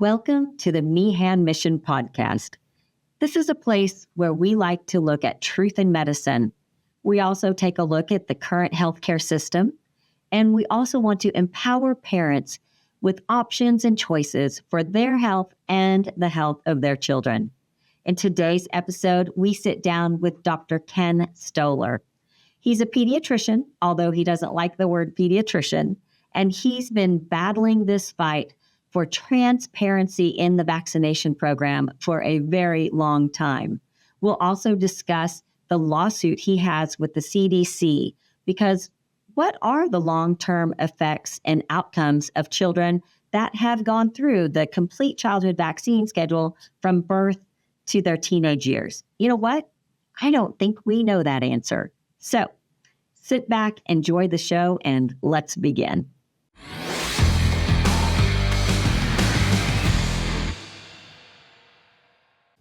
Welcome to the Meehan Mission Podcast. This is a place where we like to look at truth in medicine. We also take a look at the current healthcare system, and we also want to empower parents with options and choices for their health and the health of their children. In today's episode, we sit down with Dr. Ken Stoller. He's a pediatrician, although he doesn't like the word pediatrician, and he's been battling this fight for transparency in the vaccination program for a very long time. We'll also discuss the lawsuit he has with the CDC, because what are the long-term effects and outcomes of children that have gone through the complete childhood vaccine schedule from birth to their teenage years? You know what? I don't think we know that answer. So sit back, enjoy the show, and let's begin.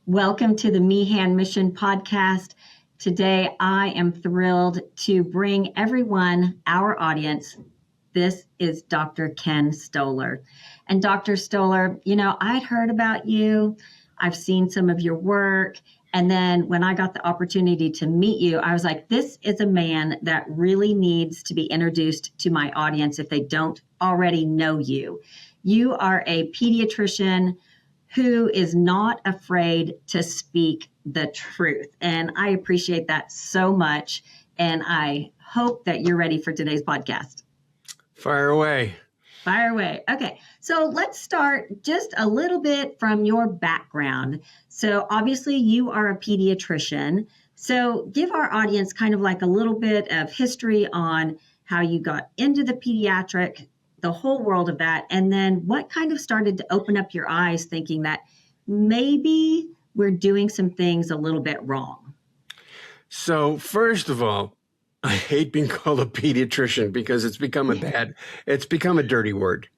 Welcome to the Meehan Mission Podcast. Today, I am thrilled to bring everyone, our audience. This is Dr. Ken Stoller. And Dr. Stoller, I'd heard about you. I've seen some of your work. And then when I got the opportunity to meet you, I was like, this is a man that really needs to be introduced to my audience if they don't already know you. You are a pediatrician who is not afraid to speak the truth. And I appreciate that so much. And I hope that you're ready for today's podcast. Fire away. Fire away. Okay. So let's start just a little bit from your background. So obviously you are a pediatrician. So give our audience kind of like a little bit of history on how you got into the pediatric, the whole world of that, and then what kind of started to open up your eyes thinking that maybe we're doing some things a little bit wrong? So first of all, I hate being called a pediatrician because it's become a dirty word.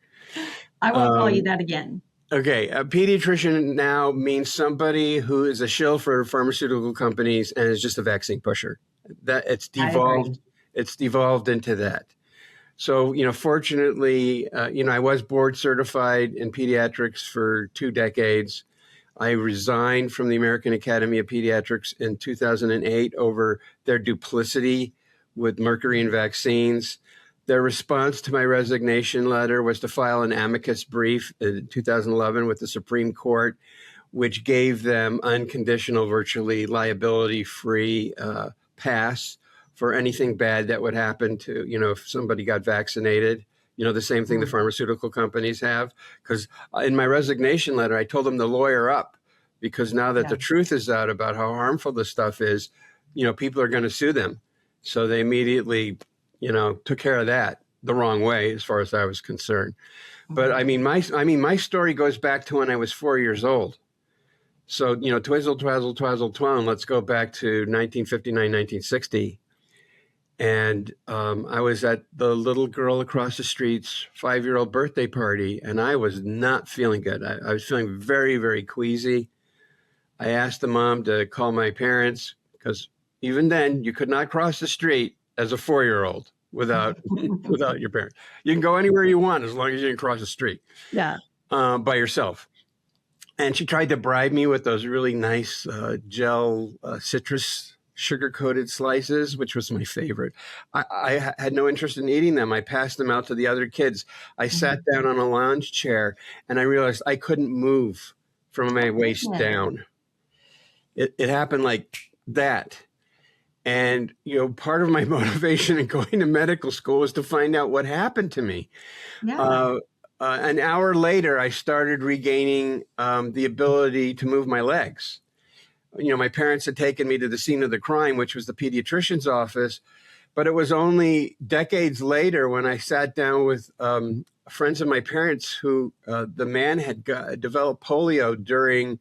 I won't call you that again. Okay. A pediatrician now means somebody who is a shill for pharmaceutical companies and is just a vaccine pusher. That it's devolved into that. So, fortunately, I was board certified in pediatrics for 2 decades. I resigned from the American Academy of Pediatrics in 2008 over their duplicity with mercury in vaccines. Their response to my resignation letter was to file an amicus brief in 2011 with the Supreme Court, which gave them unconditional, virtually liability-free pass for anything bad that would happen to, if somebody got vaccinated, the same thing the pharmaceutical companies have. Because in my resignation letter, I told them to lawyer up, because now that the truth is out about how harmful this stuff is, people are going to sue them. So they immediately, took care of that the wrong way as far as I was concerned. But my story goes back to when I was 4 years old. So, twizzle, twazzle, twazzle, twine, let's go back to 1959, 1960. And I was at the little girl across the street's 5-year-old birthday party, and I was not feeling good. I was feeling very, very queasy. I asked the mom to call my parents, because even then you could not cross the street as a 4-year-old without your parents. You can go anywhere you want as long as you can cross the street by yourself. And she tried to bribe me with those really nice gel citrus sugar-coated slices, which was my favorite. I had no interest in eating them. I passed them out to the other kids. I sat down on a lounge chair and I realized I couldn't move from my waist down. It happened like that. And, part of my motivation in going to medical school was to find out what happened to me. Yeah. An hour later, I started regaining the ability to move my legs. My parents had taken me to the scene of the crime, which was the pediatrician's office. But it was only decades later when I sat down with friends of my parents who the man had developed polio during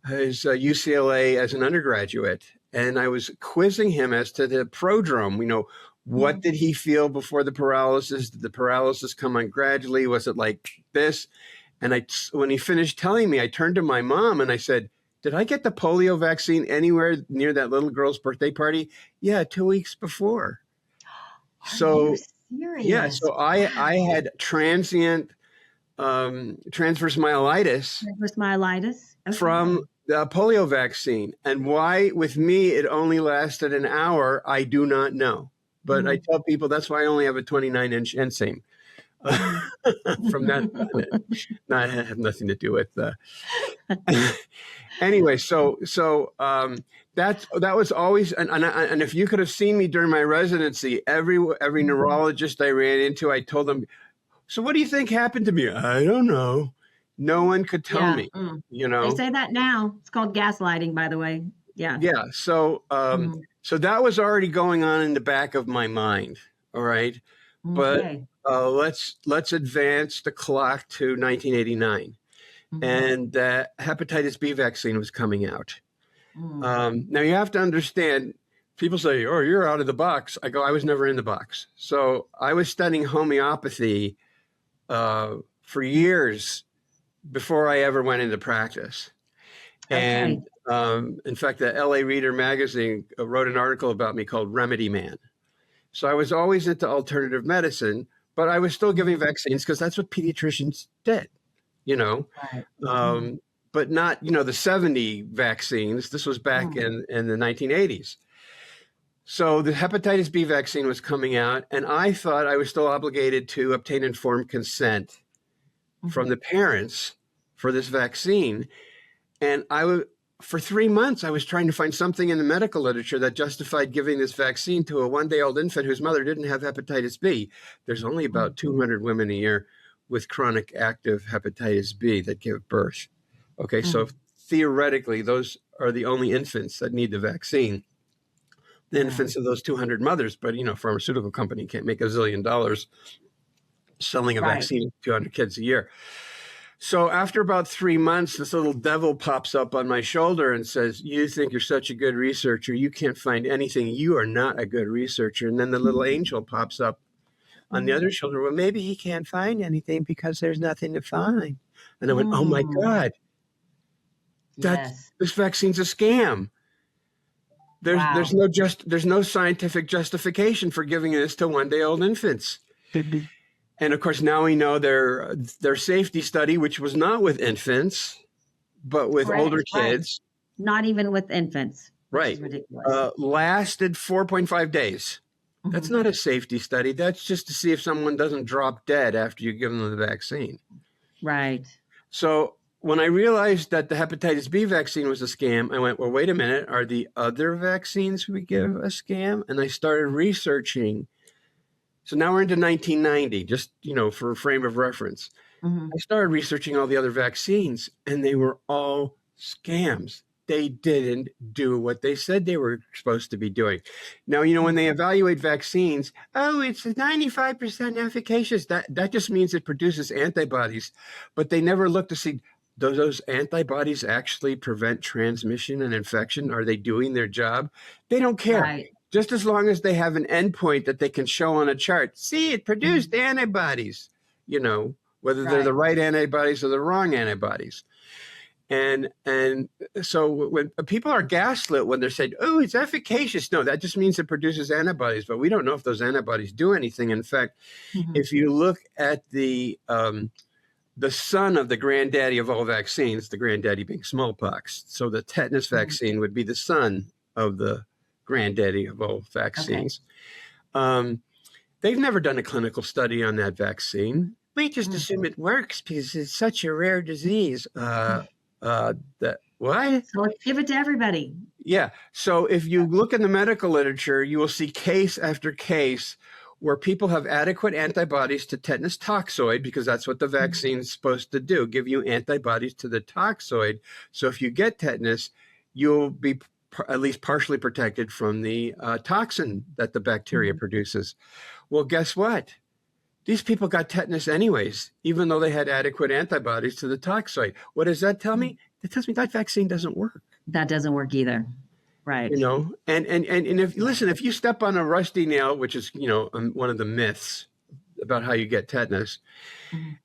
his UCLA as an undergraduate. And I was quizzing him as to the prodrome. What did he feel before the paralysis? Did the paralysis come on gradually? Was it like this? And when he finished telling me, I turned to my mom and I said, did I get the polio vaccine anywhere near that little girl's birthday party? Yeah, 2 weeks before. So, serious? yeah, so I had transient transverse myelitis Okay. from the polio vaccine. And why with me it only lasted an hour, I do not know. But I tell people that's why I only have a 29-inch inseam. From that, not have nothing to do with anyway. So that was always, and if you could have seen me during my residency, every neurologist I ran into, I told them, so what do you think happened to me? I don't know. No one could tell me. You know, they say that now. It's called gaslighting, by the way. Yeah. Yeah. So so that was already going on in the back of my mind. All right, but. Let's advance the clock to 1989, and the hepatitis B vaccine was coming out. Now you have to understand. People say, "Oh, you're out of the box." I go, "I was never in the box." So I was studying homeopathy for years before I ever went into practice. And in fact, the LA Reader magazine wrote an article about me called "Remedy Man." So I was always into alternative medicine. But I was still giving vaccines because that's what pediatricians did, you know, but not, you know, the 70 vaccines. This was back in the 1980s. So the hepatitis B vaccine was coming out, and I thought I was still obligated to obtain informed consent from the parents for this vaccine. And for 3 months, I was trying to find something in the medical literature that justified giving this vaccine to a 1-day-old infant whose mother didn't have hepatitis B. There's only about 200 women a year with chronic active hepatitis B that give birth. Okay, so theoretically, those are the only infants that need the vaccine. The infants of those 200 mothers, but, you know, pharmaceutical company can't make $1 zillion selling a vaccine to 200 kids a year. So after about 3 months, this little devil pops up on my shoulder and says, you think you're such a good researcher. You can't find anything. You are not a good researcher. And then the little angel pops up on the other shoulder. Well, maybe he can't find anything because there's nothing to find. And I went, oh my God, this vaccine's a scam. There's no scientific justification for giving this to 1-day-old infants. And of course, now we know their safety study, which was not with infants, but with older kids. Not even with infants. Right. Lasted 4.5 days. That's not a safety study. That's just to see if someone doesn't drop dead after you give them the vaccine. Right. So when I realized that the hepatitis B vaccine was a scam, I went, well, wait a minute. Are the other vaccines we give a scam? And I started researching. So now we're into 1990, just, you know, for a frame of reference. I started researching all the other vaccines, and they were all scams. They didn't do what they said they were supposed to be doing. Now, you know, when they evaluate vaccines, oh, it's 95% efficacious. That just means it produces antibodies. But they never look to see, do those antibodies actually prevent transmission and infection? Are they doing their job? They don't care. Right. Just as long as they have an endpoint that they can show on a chart. See, it produced antibodies, you know, whether they're the right antibodies or the wrong antibodies. And so when people are gaslit when they're saying, oh, it's efficacious. No, that just means it produces antibodies, but we don't know if those antibodies do anything. In fact, if you look at the son of the granddaddy of all vaccines, the granddaddy being smallpox. So the tetanus vaccine would be the son of the granddaddy of all vaccines. They've never done a clinical study on that vaccine. We just assume it works because it's such a rare disease. What? So let's give it to everybody. Yeah. So if you look in the medical literature, you will see case after case where people have adequate antibodies to tetanus toxoid, because that's what the vaccine is supposed to do, give you antibodies to the toxoid. So if you get tetanus, you'll be at least partially protected from the toxin that the bacteria produces. Well, guess what? These people got tetanus anyways, even though they had adequate antibodies to the toxoid. What does that tell me? It tells me that vaccine doesn't work. That doesn't work either. Right. You know, and if you step on a rusty nail, which is, you know, one of the myths about how you get tetanus,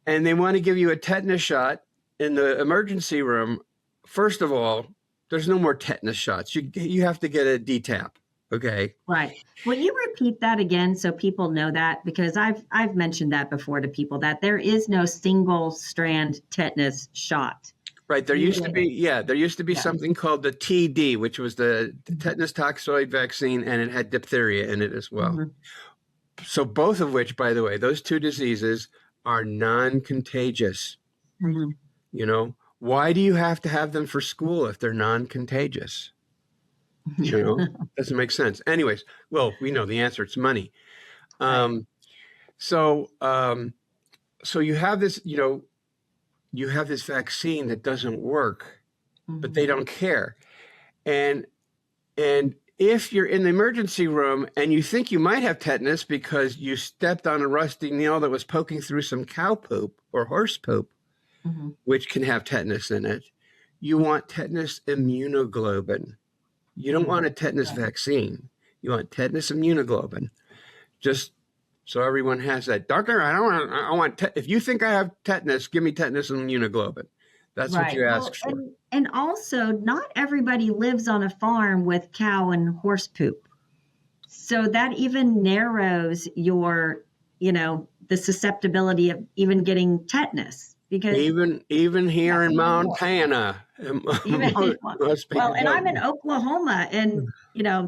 and they want to give you a tetanus shot in the emergency room, first of all, there's no more tetanus shots. You have to get a DTaP. Okay. Right. Will you repeat that again so people know that? Because I've mentioned that before to people, that there is no single strand tetanus shot. Right. There used to be Yeah. something called the TD, which was the tetanus toxoid vaccine, and it had diphtheria in it as well. Mhm. So both of which, by the way, those two diseases are non-contagious. Mhm. You know, why do you have to have them for school if they're non-contagious? You know, doesn't make sense. Anyways, well, we know the answer. It's money. Right. So you have this, you have this vaccine that doesn't work, but they don't care. And if you're in the emergency room and you think you might have tetanus because you stepped on a rusty nail that was poking through some cow poop or horse poop, Mhm. which can have tetanus in it, you want tetanus immunoglobulin. You don't want a tetanus vaccine. You want tetanus immunoglobulin. Just so everyone has that. Doctor, I want if you think I have tetanus, give me tetanus immunoglobulin. That's what you ask for. And also, not everybody lives on a farm with cow and horse poop. So that even narrows your, the susceptibility of even getting tetenus. Because even here in Montana, most people and I'm in Oklahoma, and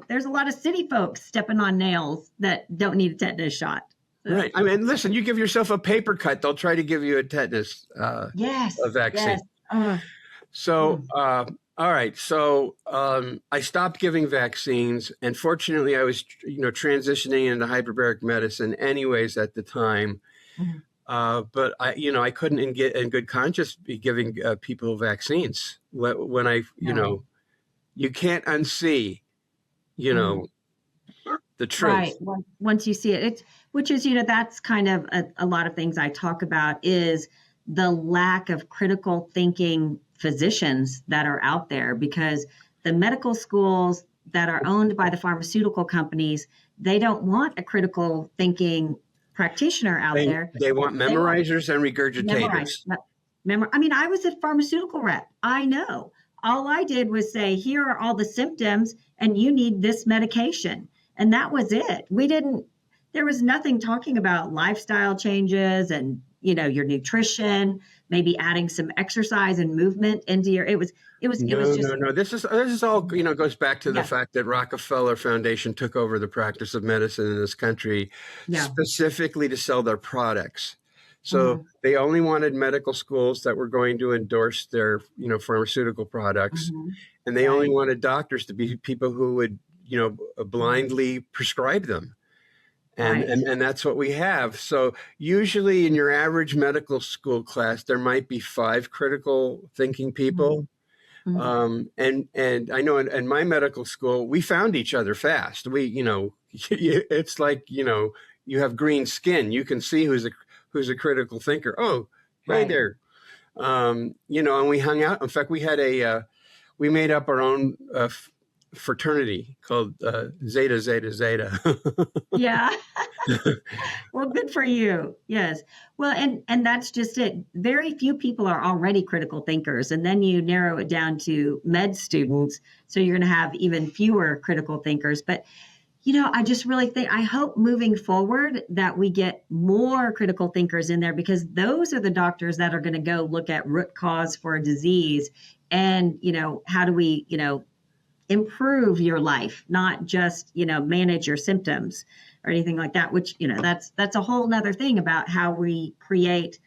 there's a lot of city folks stepping on nails that don't need a tetanus shot. So. Right. I mean, listen, you give yourself a paper cut, they'll try to give you a tetanus a vaccine. Yes. So, all right. So I stopped giving vaccines, and fortunately, I was transitioning into hyperbaric medicine anyways at the time. But I couldn't in good conscience be giving people vaccines when I, you can't unsee, the truth. Right. Once you see it, which is, that's kind of a lot of things I talk about is the lack of critical thinking physicians that are out there, because the medical schools that are owned by the pharmaceutical companies, they don't want a critical thinking practitioner out there. They want memorizers and regurgitators. I mean, I was a pharmaceutical rep. I know. All I did was say, here are all the symptoms and you need this medication. And that was it. There was nothing talking about lifestyle changes and, your nutrition, maybe adding some exercise and movement into your, it was just. No. This is all, goes back to the fact that Rockefeller Foundation took over the practice of medicine in this country specifically to sell their products. So they only wanted medical schools that were going to endorse their, pharmaceutical products. And they only wanted doctors to be people who would, blindly prescribe them. And that's what we have. So usually in your average medical school class, there might be 5 critical thinking people. And I know in my medical school, we found each other fast. We, it's like, you have green skin. You can see who's a critical thinker. Oh, hey there. And we hung out. In fact, we made up our own fraternity called Zeta Zeta Zeta. Yeah. Well, good for you. Yes. Well, and that's just it. Very few people are already critical thinkers, and then you narrow it down to med students, so you're going to have even fewer critical thinkers. But I just really think, I hope moving forward that we get more critical thinkers in there, because those are the doctors that are going to go look at root cause for a disease and, how do we, improve your life, not just, manage your symptoms or anything like that, which, that's a whole nother thing about how we create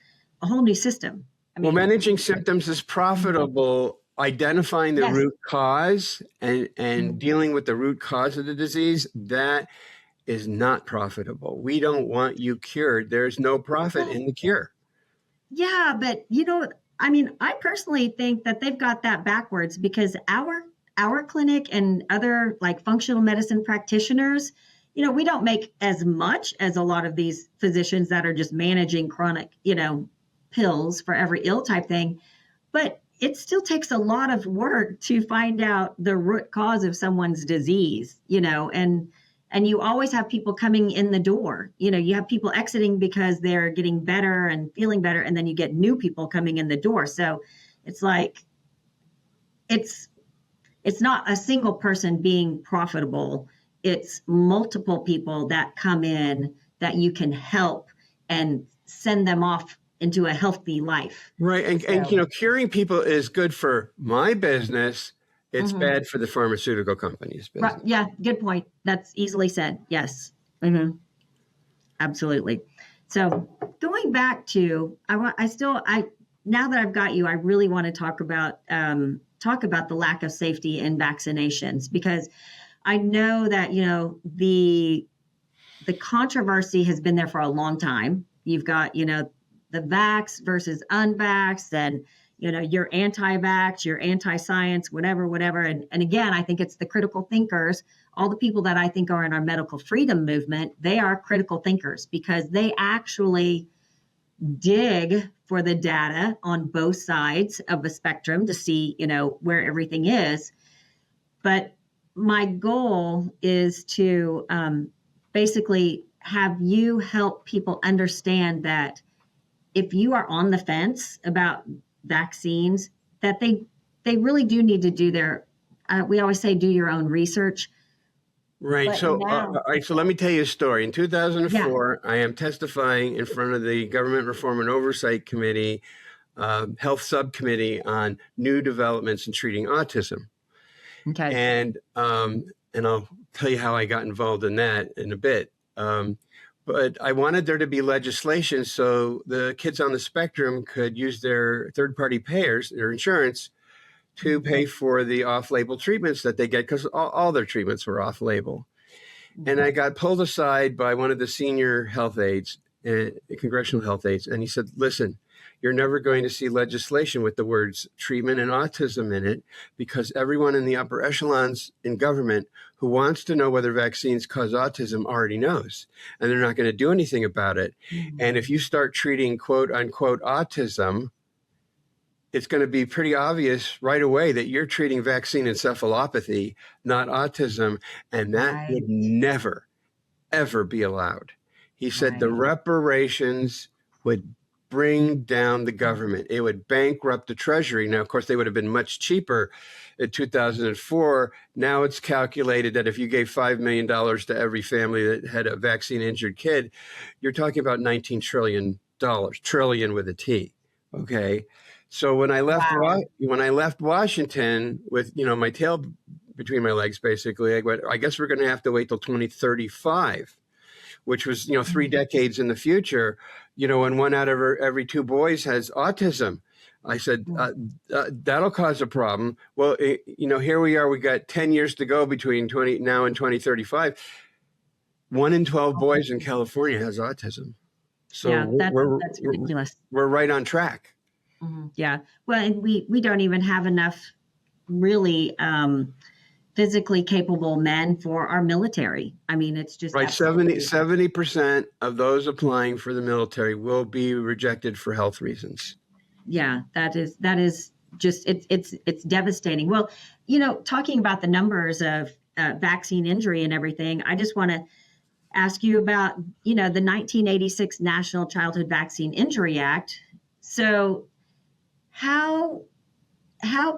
a whole new system. Managing symptoms is profitable. Identifying the root cause and dealing with the root cause of the disease, that is not profitable. We don't want you cured. There's no profit in the cure. Yeah, but I personally think that they've got that backwards, because our clinic and other like functional medicine practitioners, we don't make as much as a lot of these physicians that are just managing chronic, pills for every ill type thing. But it still takes a lot of work to find out the root cause of someone's disease, and you always have people coming in the door. You have people exiting because they're getting better and feeling better, and then you get new people coming in the door. So it's like, it's not a single person being profitable. it's multiple people that come in that you can help and send them off into a healthy life. Right. And curing people is good for my business. It's bad for the pharmaceutical company's business. Right. Yeah, good point. That's easily said. Yes. Absolutely. So going back to, now that I've got you, I really want to talk about the lack of safety in vaccinations, because I know that, the controversy has been there for a long time. You've got, the vax versus unvaxxed, and, you're anti-vax, you're anti-science, whatever. And again, I think it's the critical thinkers, all the people that I think are in our medical freedom movement, they are critical thinkers because they actually dig for the data on both sides of the spectrum to see, where everything is. But my goal is to basically have you help people understand that if you are on the fence about vaccines, that they really do need to do we always say, do your own research. Right. So let me tell you a story. In 2004, I am testifying in front of the Government Reform and Oversight Committee, Health Subcommittee on new developments in treating autism. Okay. And I'll tell you how I got involved in that in a bit. But I wanted there to be legislation so the kids on the spectrum could use their third-party payers, their insurance, to pay for the off-label treatments that they get, because all their treatments were off-label. And I got pulled aside by one of the senior health aides, congressional health aides, and he said, listen, you're never going to see legislation with the words treatment and autism in it, because everyone in the upper echelons in government who wants to know whether vaccines cause autism already knows, and they're not going to do anything about it. And if you start treating quote unquote autism, it's going to be pretty obvious right away that you're treating vaccine encephalopathy, not autism. And that would never, ever be allowed. He said the reparations would bring down the government. It would bankrupt the Treasury. Now, of course, they would have been much cheaper in 2004. Now it's calculated that if you gave $5 million to every family that had a vaccine injured kid, you're talking about $19 trillion, trillion with a T. Okay. So when I left Washington with, my tail between my legs, basically, I went, I guess we're going to have to wait till 2035, which was, 3 decades in the future, and one out of every 2 boys has autism. I said, that'll cause a problem. Well, here we are, we got 10 years to go between now and 2035. 1 in 12 boys in California has autism. So that's ridiculous. We're right on track. Yeah. Well, and we don't even have enough really physically capable men for our military. I mean, it's just right. 70% of those applying for the military will be rejected for health reasons. Yeah, that is just, it's devastating. Well, talking about the numbers of vaccine injury and everything, I just want to ask you about, the 1986 National Childhood Vaccine Injury Act. So how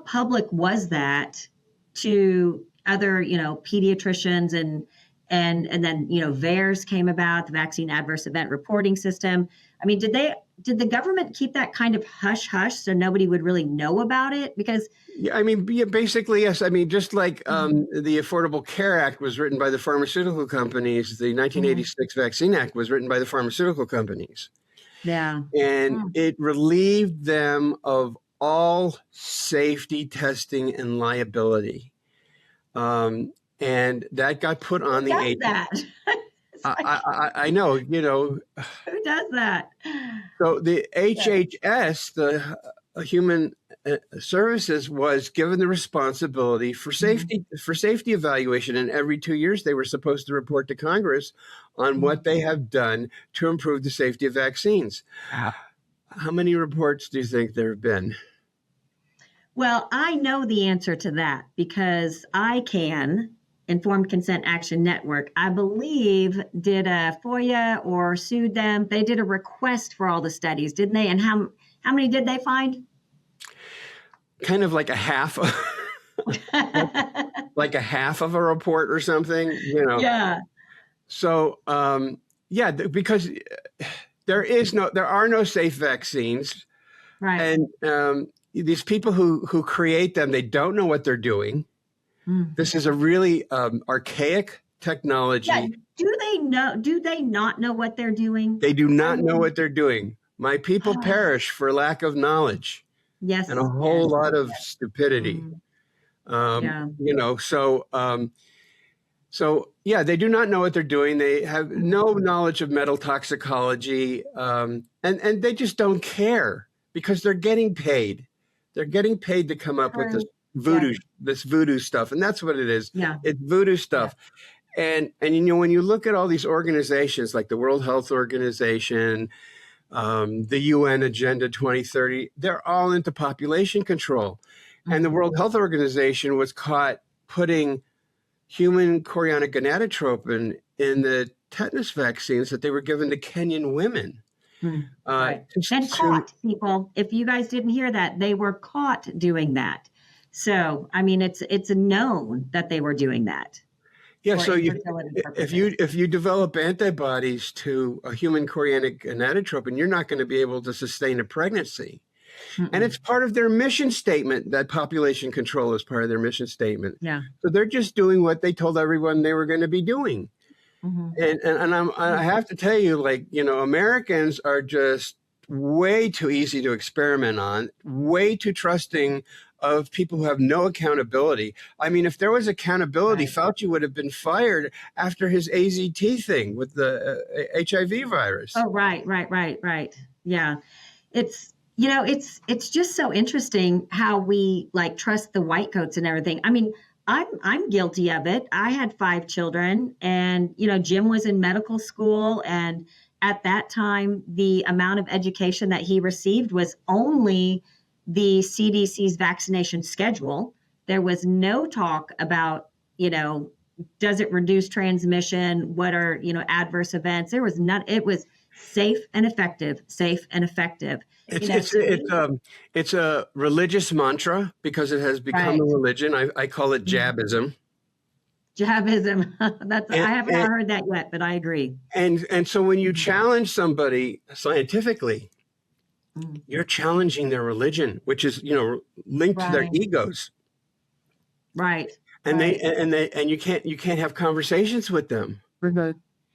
public was that to other, pediatricians and then, VAERS came about, the Vaccine Adverse Event Reporting System. I mean, did the government keep that kind of hush so nobody would really know about it? Because basically, yes. I mean, just like the Affordable Care Act was written by the pharmaceutical companies, the 1986 Vaccine Act was written by the pharmaceutical companies. Yeah. And it relieved them of all safety testing and liability. And that got put on the Who does that? I know, Who does that? So the HHS, the Human Services, was given the responsibility for safety evaluation, and every 2 years they were supposed to report to Congress on what they have done to improve the safety of vaccines. How many reports do you think there have been? Well, I know the answer to that because Informed Consent Action Network, I believe, did a FOIA or sued them. They did a request for all the studies, didn't they? And how many did they find? Kind of like a half. like a half of a report or something, you know. Yeah. So, because there are no safe vaccines. Right. And these people who create them, they don't know what they're doing. This is a really archaic technology. Yeah. Do they not know what they're doing? They do not know what they're doing. My people perish for lack of knowledge. Yes. And a whole lot of stupidity. You know, so they do not know what they're doing. They have no knowledge of metal toxicology, and they just don't care because they're getting paid. They're getting paid to come up with this voodoo stuff, and that's what it is. Yeah, it's voodoo stuff. Yeah. And you know, when you look at all these organizations like the World Health Organization, the UN Agenda 2030, they're all into population control. And the World Health Organization was caught putting human chorionic gonadotropin in the tetanus vaccines that they were given to Kenyan women. Right. And caught, people. If you guys didn't hear that, they were caught doing that. So, I mean, it's known that they were doing that. Yeah. So if you develop antibodies to a human chorionic gonadotropin, you're not going to be able to sustain a pregnancy. And it's part of their mission statement that population control is part of their mission statement. Yeah. So they're just doing what they told everyone they were going to be doing. And I have to tell you, like, you know, Americans are just way too easy to experiment on, way too trusting of people who have no accountability. I mean, if there was accountability, Fauci would have been fired after his AZT thing with the HIV virus. Oh, right. Yeah. It's, you know, it's just so interesting how we like trust the white coats and everything. I mean, I'm guilty of it. I had 5 children and, you know, Jim was in medical school. And at that time, the amount of education that he received was only the CDC's vaccination schedule. There was no talk about, you know, does it reduce transmission? What are, you know, adverse events? There was none. It was safe and effective, safe and effective. It's a religious mantra because it has become a religion. I call it jabism. Jabism. I haven't heard that yet, but I agree. And so when you challenge somebody scientifically, you're challenging their religion, which is, you know, linked to their egos. Right. And you can't have conversations with them.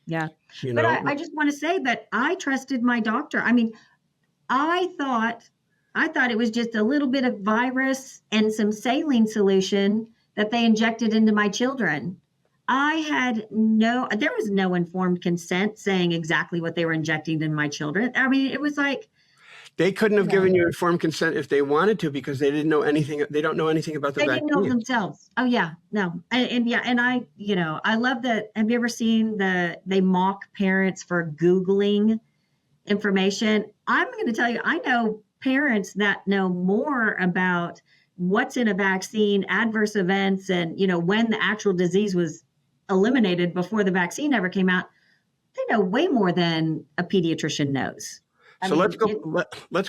Yeah. You know? But I just want to say that I trusted my doctor. I mean, I thought it was just a little bit of virus and some saline solution that they injected into my children. There was no informed consent saying exactly what they were injecting in my children. I mean, it was like, they couldn't have given you informed consent if they wanted to because they didn't know anything. They don't know anything about the vaccine. They didn't know themselves. Oh yeah, no, and I, you know, I love that. Have you ever seen they mock parents for Googling information? I'm going to tell you, I know parents that know more about what's in a vaccine, adverse events, and, you know, when the actual disease was eliminated before the vaccine ever came out. They know way more than a pediatrician knows. So let's go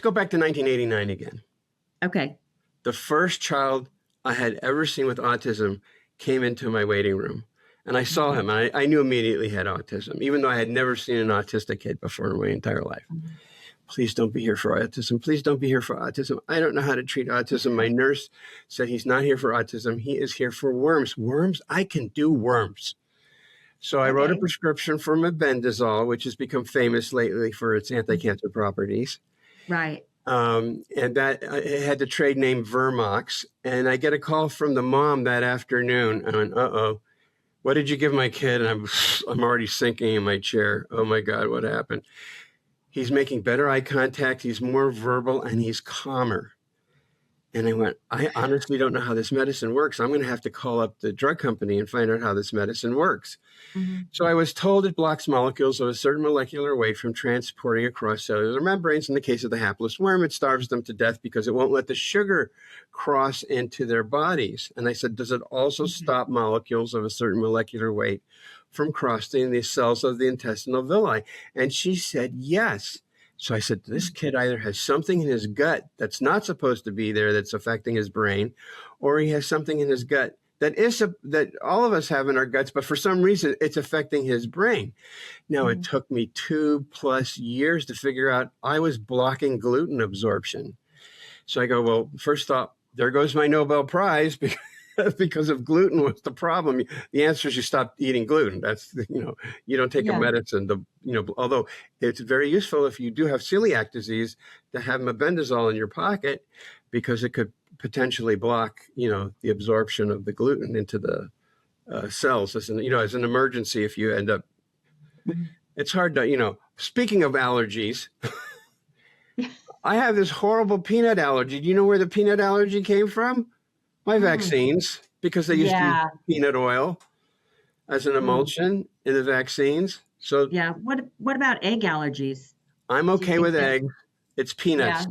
back to 1989 again. Okay. The first child I had ever seen with autism came into my waiting room, and I saw him. And I knew immediately he had autism, even though I had never seen an autistic kid before in my entire life. Please don't be here for autism. Please don't be here for autism. I don't know how to treat autism. My nurse said he's not here for autism. He is here for worms. Worms? I can do worms. So I wrote a prescription for mebendazole, which has become famous lately for its anti-cancer properties. Right. And that it had the trade name Vermox. And I get a call from the mom that afternoon. I went, uh-oh, what did you give my kid? And I'm already sinking in my chair. Oh my God, what happened? He's making better eye contact. He's more verbal and he's calmer. And I went, I honestly don't know how this medicine works. I'm going to have to call up the drug company and find out how this medicine works. So I was told it blocks molecules of a certain molecular weight from transporting across cellular membranes. In the case of the hapless worm, it starves them to death because it won't let the sugar cross into their bodies. And I said, does it also stop molecules of a certain molecular weight from crossing the cells of the intestinal villi? And she said, yes. So I said, this kid either has something in his gut that's not supposed to be there that's affecting his brain, or he has something in his gut that all of us have in our guts, but for some reason it's affecting his brain. Now, it took me 2+ years to figure out I was blocking gluten absorption. So I go, well, first thought, there goes my Nobel Prize because of gluten was the problem. The answer is you stop eating gluten. That's, you don't take a medicine to, although it's very useful if you do have celiac disease to have mebendazole in your pocket, because it could potentially block, the absorption of the gluten into the cells as an emergency if you end up. It's hard to, speaking of allergies, I have this horrible peanut allergy. Do you know where the peanut allergy came from? My vaccines, because they used to use peanut oil as an emulsion in the vaccines. So what about egg allergies? I'm okay with eggs. It's peanuts.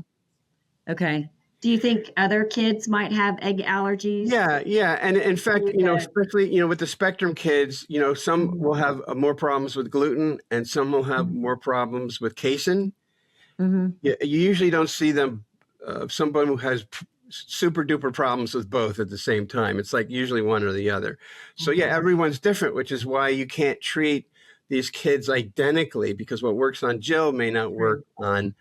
Yeah. Okay. Do you think other kids might have egg allergies? Yeah. And in fact, especially, with the spectrum kids, some will have more problems with gluten and some will have more problems with casein. You usually don't see them, someone who has super duper problems with both at the same time. It's like usually one or the other. So everyone's different, which is why you can't treat these kids identically, because what works on Jill may not work on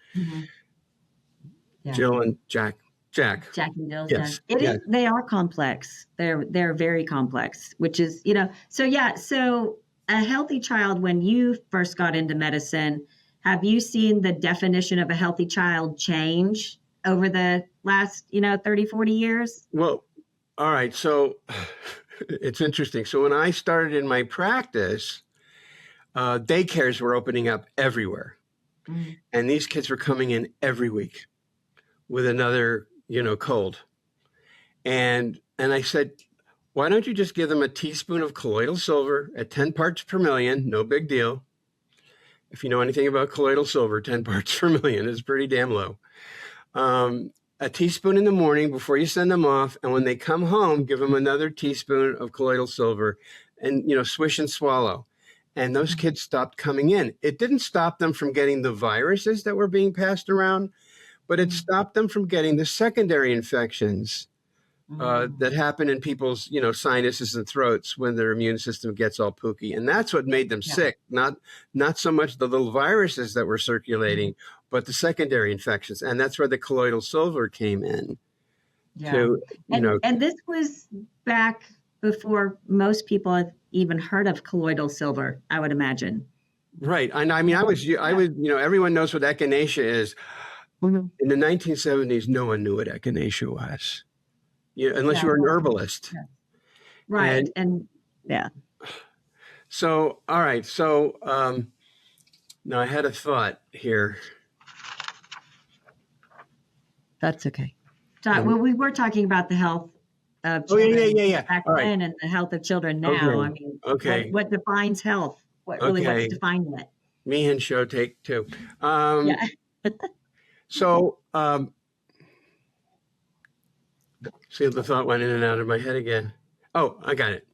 Jill and Jack. Jack and Jill. Yes. They are complex. They're very complex, which is, so a healthy child, when you first got into medicine, have you seen the definition of a healthy child change over the last, 30, 40 years? Well, all right. So it's interesting. So when I started in my practice, daycares were opening up everywhere. And these kids were coming in every week with another, cold. And I said, why don't you just give them a teaspoon of colloidal silver at 10 parts per million? No big deal. If you know anything about colloidal silver, 10 parts per million is pretty damn low. A teaspoon in the morning before you send them off. And when they come home, give them another teaspoon of colloidal silver and, swish and swallow. And those kids stopped coming in. It didn't stop them from getting the viruses that were being passed around, but it stopped them from getting the secondary infections that happen in people's, sinuses and throats when their immune system gets all pooky. And that's what made them sick, not so much the little viruses that were circulating, but the secondary infections. And that's where the colloidal silver came in. And this was back before most people had even heard of colloidal silver, I would imagine. Right. And I mean, I was, everyone knows what echinacea is. In the 1970s, no one knew what echinacea was. Unless you were an herbalist. Yeah. Right. And So, all right. So now I had a thought here. That's okay. Well, we were talking about the health of children back then and the health of children now. Okay. I mean, what defines health? What's defining it? Meehan show take 2. So, see if the thought went in and out of my head again. Oh, I got it.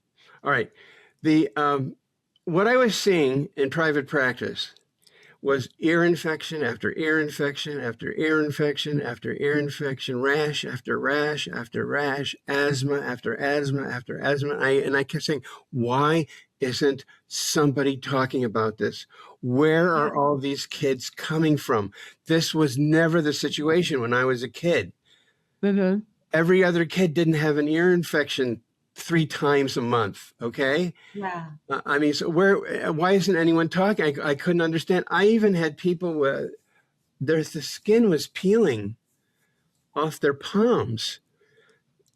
All right. The what I was seeing in private practice was ear infection after ear infection after ear infection after ear infection, rash after rash after rash, asthma after asthma after asthma. And I kept saying, why isn't somebody talking about this? Where are all these kids coming from? This was never the situation when I was a kid. Every other kid didn't have an ear infection 3 times a month. Okay. Yeah. I mean, so why isn't anyone talking? I couldn't understand. I even had people where the skin was peeling off their palms.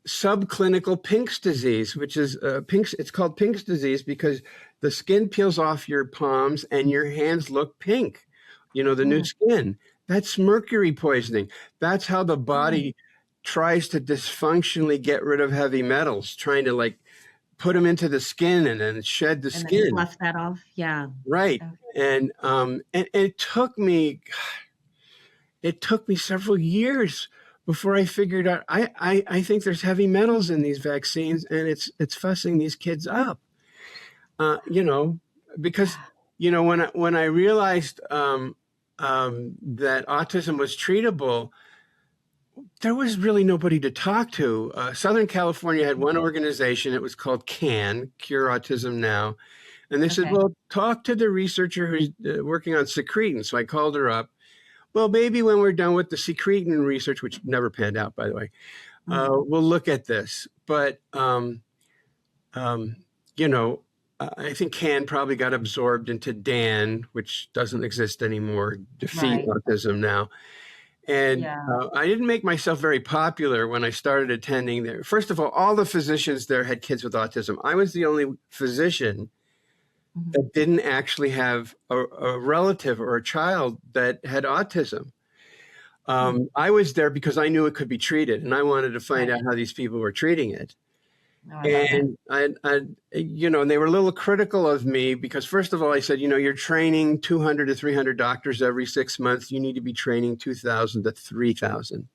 Subclinical Pink's disease, which is it's called Pink's disease because the skin peels off your palms and your hands look pink, the new skin. That's mercury poisoning. That's how the body tries to dysfunctionally get rid of heavy metals, trying to put them into the skin and then shed the skin. Then slough that off. Yeah. Right. Okay. And it took me several years before I figured out, I think there's heavy metals in these vaccines and it's fussing these kids up, because, when I realized that autism was treatable, there was really nobody to talk to. Southern California had one organization. It was called CAN, Cure Autism Now. And they said, well, talk to the researcher who's working on secretin. So I called her up. Well, maybe when we're done with the secretin research, which never panned out, by the way, we'll look at this. But, you know, I think CAN probably got absorbed into DAN, which doesn't exist anymore, Defeat Autism Now. And I didn't make myself very popular when I started attending there. First of all the physicians there had kids with autism. I was the only physician that didn't actually have a relative or a child that had autism. I was there because I knew it could be treated, and I wanted to find out how these people were treating it. And I, you know, and they were a little critical of me because, first of all, I said, you know, you're training 200 to 300 doctors every 6 months. You need to be training 2,000 to 3,000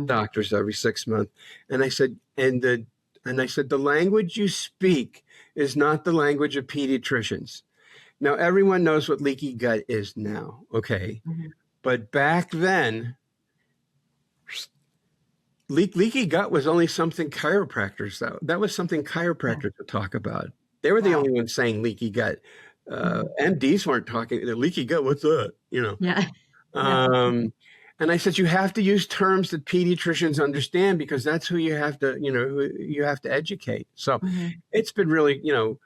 doctors every 6 months. And I said, the language you speak is not the language of pediatricians. Now, everyone knows what leaky gut is now, okay? But back then, leaky gut was only something chiropractors, that was something chiropractors would talk about. They were the only ones saying leaky gut. MDs weren't talking, leaky gut, what's that? You know? And I said, you have to use terms that pediatricians understand because that's who you have to, you know, who you have to educate. So it's been really, you know,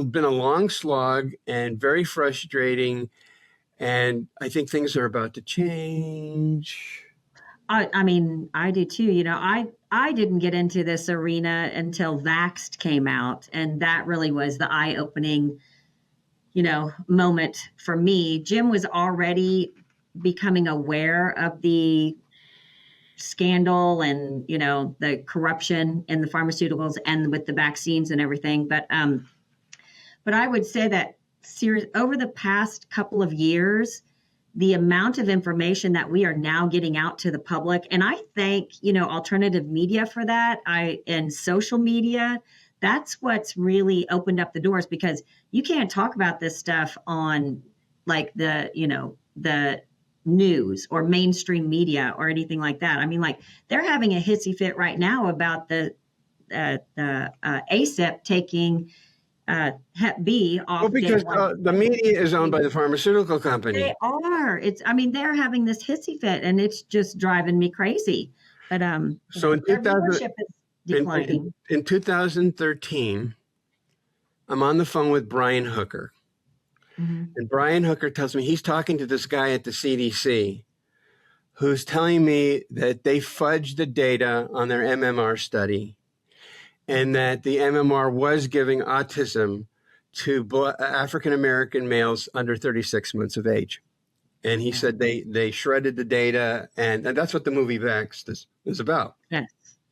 been a long slog and very frustrating. And I think things are about to change. I mean, I do too. You know, I didn't get into this arena until Vaxxed came out. And that really was the eye-opening, you know, moment for me. Jim was already becoming aware of the scandal and, you know, the corruption in the pharmaceuticals and with the vaccines and everything. But I would say that over the past couple of years, the amount of information that we are now getting out to the public, and I thank, you know, alternative media for that, and social media, that's what's really opened up the doors, because you can't talk about this stuff on like the, you know, the news or mainstream media or anything like that. I mean, like they're having a hissy fit right now about the ACIP taking Hep B off. Well, because the media is owned by the pharmaceutical company. They are. I mean, they're having this hissy fit, and it's just driving me crazy. But so in 2000, is declining. In 2013, I'm on the phone with Brian Hooker, and Brian Hooker tells me he's talking to this guy at the CDC, who's telling me that they fudged the data on their MMR study, and that the MMR was giving autism to African-American males under 36 months of age. And he said they shredded the data, and that's what the movie Vaxxed is about.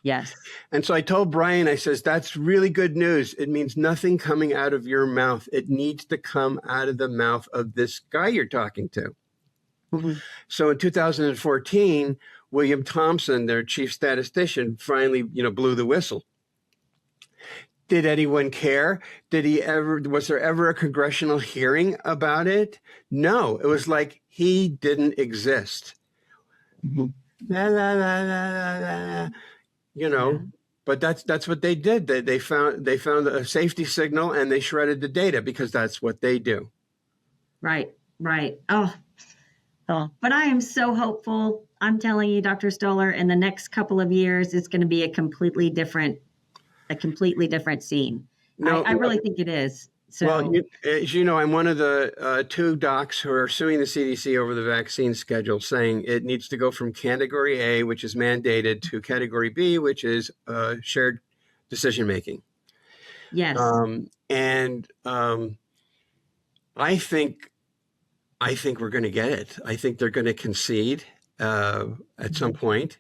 Yes. And so I told Brian, I says, that's really good news. It means nothing coming out of your mouth. It needs to come out of the mouth of this guy you're talking to. So in 2014, William Thompson, their chief statistician, finally, you know, blew the whistle. Did anyone care? Was there ever a congressional hearing about it? No, it was like he didn't exist. You know, but that's what they did. They found a safety signal and they shredded the data because that's what they do. Right. Oh, but I am so hopeful. I'm telling you, Dr. Stoller, in the next couple of years, it's going to be a completely different scene. No, I really think it is. So, well, as you know, I'm one of the 2 docs who are suing the CDC over the vaccine schedule, saying it needs to go from Category A, which is mandated, to Category B, which is shared decision making. Yes. I think we're going to get it. I think they're going to concede at some point.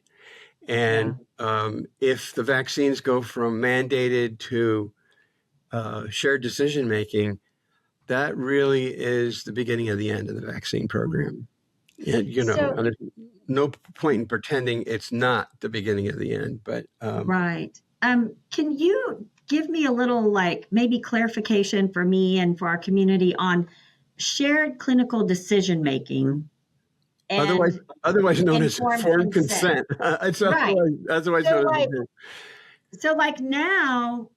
And if the vaccines go from mandated to shared decision making, that really is the beginning of the end of the vaccine program. And, you know, and there's no point in pretending it's not the beginning of the end. But right. Can you give me a little, like, maybe clarification for me and for our community on shared clinical decision making? and otherwise known as informed informed consent. It's Right. otherwise So known like, as so like now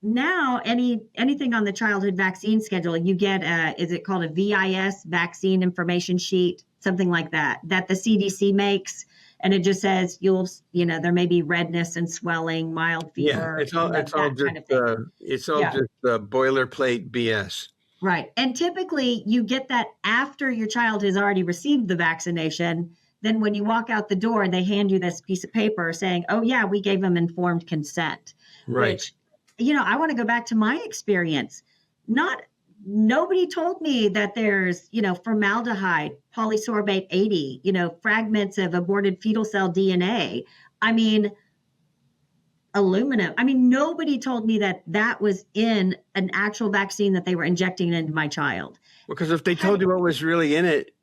anything on the childhood vaccine schedule, you get is it called a VIS, vaccine information sheet, something like that the CDC makes, and it just says there may be redness and swelling, mild fever, it's all that just kind of thing. it's all Yeah. just boilerplate BS. Right. And typically you get that after your child has already received the vaccination. Then when you walk out the door, they hand you this piece of paper saying, oh, yeah, we gave them informed consent, Right. which, I want to go back to my experience. Nobody told me that there's, formaldehyde, polysorbate 80, fragments of aborted fetal cell DNA. I mean, aluminum. I mean, nobody told me that was in an actual vaccine that they were injecting into my child. Because if they told you what was really in it,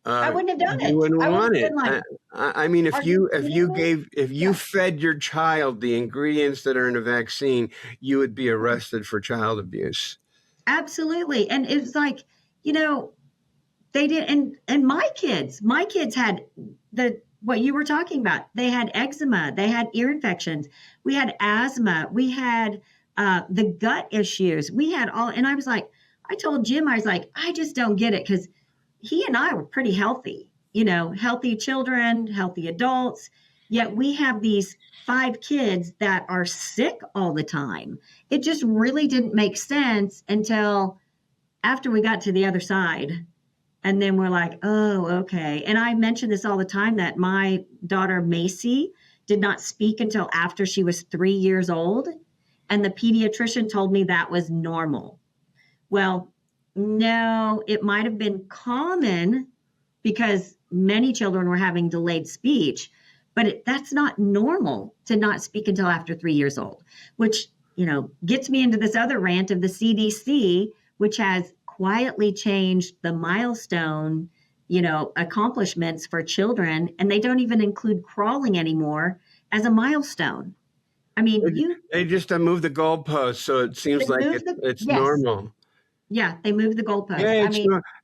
I wouldn't have done it. You wouldn't I would want have it. been like, I mean, if you Yeah. fed your child the ingredients that are in a vaccine, you would be arrested for child abuse. Absolutely. And it's like, they did. And my kids had what you were talking about. They had eczema, they had ear infections, we had asthma, we had the gut issues, we had all. And I told Jim, I was like, I just don't get it, because he and I were pretty healthy, healthy children, healthy adults. Yet we have these 5 kids that are sick all the time. It just really didn't make sense until after we got to the other side. And then we're like, oh, okay. And I mention this all the time that my daughter Macy did not speak until after she was 3 years old. And the pediatrician told me that was normal. Well, no, it might have been common because many children were having delayed speech, but that's not normal to not speak until after 3 years old, which, gets me into this other rant of the CDC, which has quietly changed the milestone, accomplishments for children. And they don't even include crawling anymore as a milestone. I mean, they just moved the goalpost, so it seems like it's yes. normal. Yeah, they moved the goalpost. Yeah,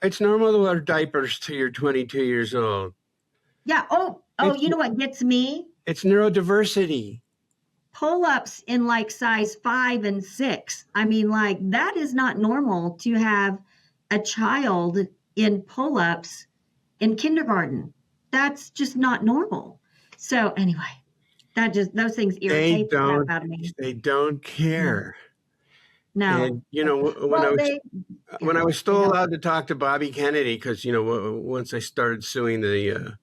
it's normal to wear diapers till you're 22 years old. Yeah. Oh, you know what gets me? It's neurodiversity. Pull-ups in like size 5 and 6. I mean, like, that is not normal to have a child in pull-ups in kindergarten. That's just not normal. So anyway, those things irritate the crap out of me. They don't care. No. And, when I was still allowed to talk to Bobby Kennedy, because, once I started suing the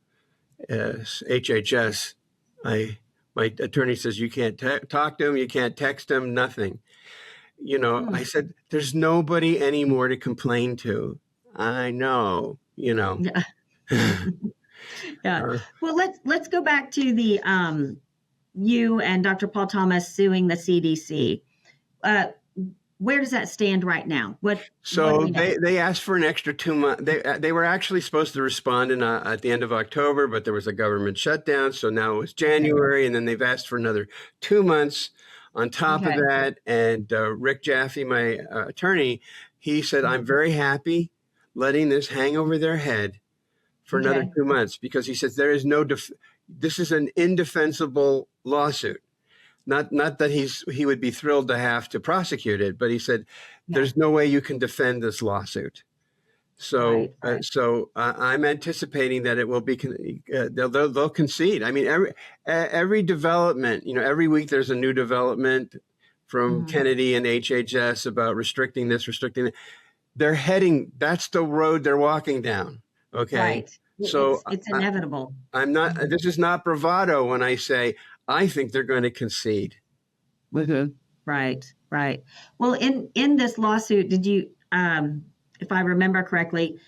HHS, my attorney says, you can't talk to him, you can't text him, nothing. I said, there's nobody anymore to complain to. I know, Yeah. Yeah. Well, let's go back to the you and Dr. Paul Thomas suing the CDC. Where does that stand right now? They asked for an extra 2 months. They were actually supposed to respond at the end of October, but there was a government shutdown. So now it's January, and then they've asked for another 2 months on top of that. And Rick Jaffe, my attorney, he said, I'm very happy letting this hang over their head for another 2 months, because he says there is this is an indefensible lawsuit. Not that he would be thrilled to have to prosecute it, but he said there's no way you can defend this lawsuit. So I'm anticipating that it will be they'll concede. I mean, every development, every week there's a new development from Kennedy and HHS about restricting this, restricting that. They're heading. That's the road they're walking down. Okay. Right. So it's inevitable. I'm not. This is not bravado when I say I think they're going to concede. Right. Well, in this lawsuit, did you, if I remember correctly,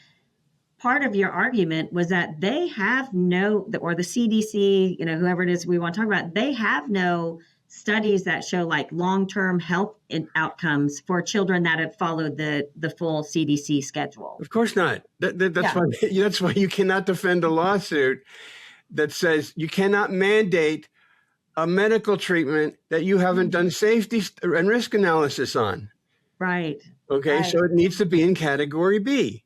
part of your argument was that they have or the CDC, whoever it is we want to talk about, they have no studies that show like long-term health outcomes for children that have followed the full CDC schedule. Of course not. That's why you cannot defend a lawsuit that says you cannot mandate a medical treatment that you haven't done safety and risk analysis on. Right. Okay. Right. So it needs to be in category B.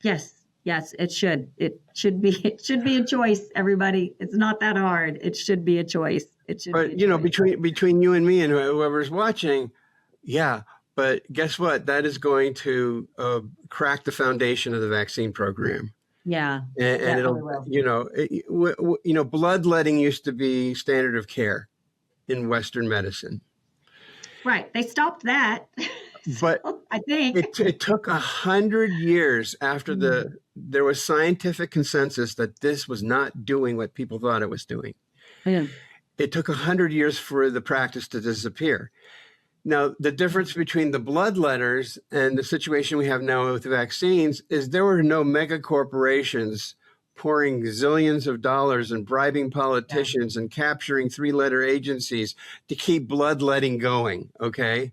Yes. Yes, it should. It should be. It should be a choice. Everybody, it's not that hard. It should be a choice. It should be But a choice. between you and me and whoever's watching, yeah. But guess what? That is going to crack the foundation of the vaccine program. Yeah, And it'll, will. Bloodletting used to be standard of care in Western medicine. Right. They stopped that. But I think it took 100 years after there was scientific consensus that this was not doing what people thought it was doing. Yeah. It took 100 years for the practice to disappear. Now, the difference between the bloodletters and the situation we have now with the vaccines is there were no mega corporations pouring zillions of dollars and bribing politicians and capturing 3-letter agencies to keep bloodletting going. Okay.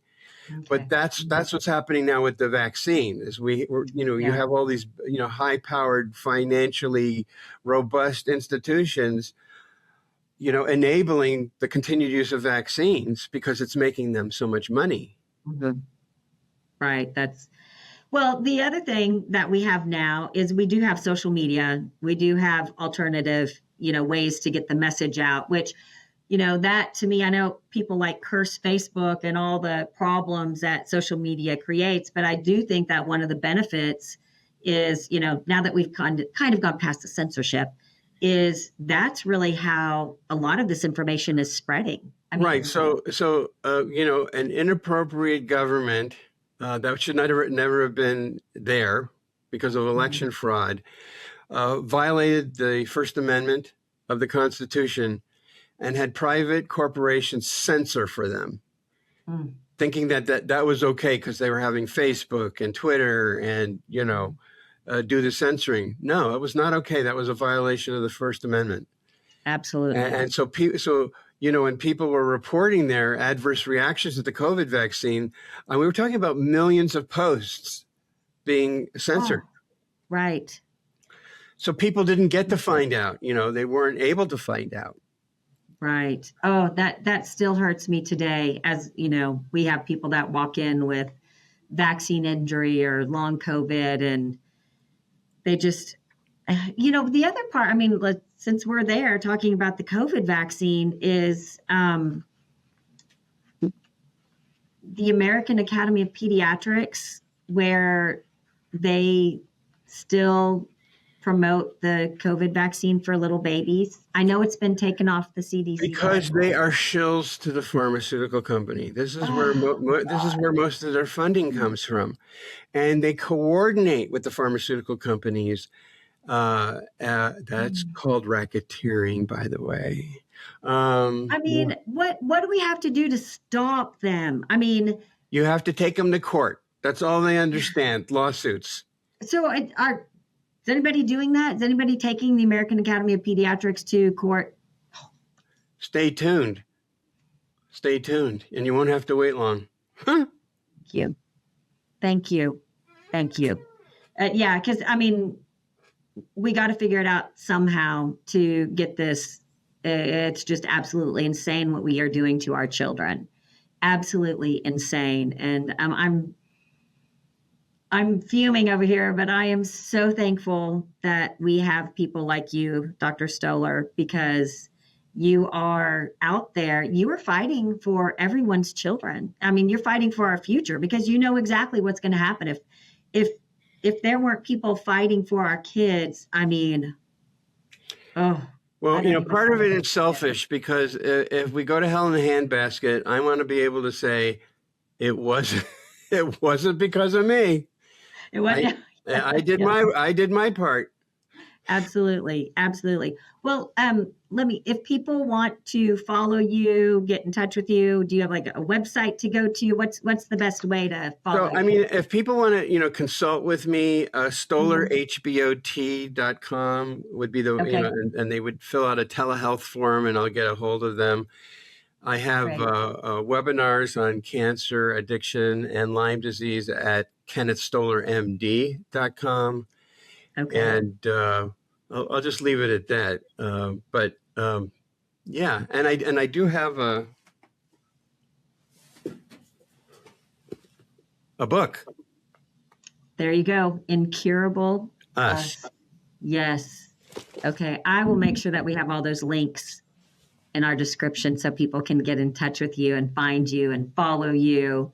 But that's what's happening now with the vaccine is you have all these, high powered, financially robust institutions, enabling the continued use of vaccines because it's making them so much money. Mm-hmm. Right. Well, the other thing that we have now is we do have social media. We do have alternative, ways to get the message out, which, that to me, I know people like curse Facebook and all the problems that social media creates, but I do think that one of the benefits is, now that we've kind of gone past the censorship, is that's really how a lot of this information is spreading. Right. So an inappropriate government that should never have been there because of election fraud violated the First Amendment of the Constitution and had private corporations censor for them, thinking that was okay because they were having Facebook and Twitter and, do the censoring. No, it was not okay. That was a violation of the First Amendment. Absolutely. And so when people were reporting their adverse reactions to the COVID vaccine, we were talking about millions of posts being censored. Oh, right. So people didn't get to find out, they weren't able to find out. Right. Oh, that still hurts me today. As we have people that walk in with vaccine injury or long COVID, and they just, the other part, since we're there talking about the COVID vaccine is the American Academy of Pediatrics, where they still promote the COVID vaccine for little babies. I know it's been taken off the CDC because they are shills to the pharmaceutical company. This is where most of their funding comes from, and they coordinate with the pharmaceutical companies. That's called racketeering, by the way. What do we have to do to stop them? You have to take them to court. That's all they understand. Lawsuits. So is anybody doing that? Is anybody taking the American Academy of Pediatrics to court? Stay tuned. Stay tuned. And you won't have to wait long. Thank you. Because, we got to figure it out somehow to get this. It's just absolutely insane what we are doing to our children. Absolutely insane. And I'm fuming over here, but I am so thankful that we have people like you, Dr. Stoller, because you are out there. You are fighting for everyone's children. You're fighting for our future because you know exactly what's going to happen if there weren't people fighting for our kids. Well, part of it is selfish because if we go to hell in a handbasket, I want to be able to say it wasn't because of me. It was. I did my part. Absolutely. Well, if people want to follow you, get in touch with you, do you have like a website to go to? What's the best way to follow you? If people want to, consult with me, StollerHBOT.com would be the, and they would fill out a telehealth form and I'll get a hold of them. I have webinars on cancer, addiction, and Lyme disease at KennethStollerMD.com. Okay. And I'll just leave it at that. And I do have a book. There you go. Incurable Us. Yes. Okay. I will make sure that we have all those links in our description so people can get in touch with you and find you and follow you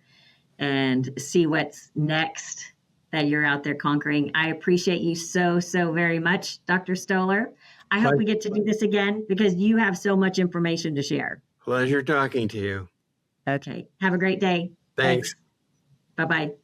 and see what's next that you're out there conquering. I appreciate you so very much, Dr. Stoller. I hope we get to do this again because you have so much information to share. Pleasure talking to you. Okay. Have a great day. Thanks. Bye-bye.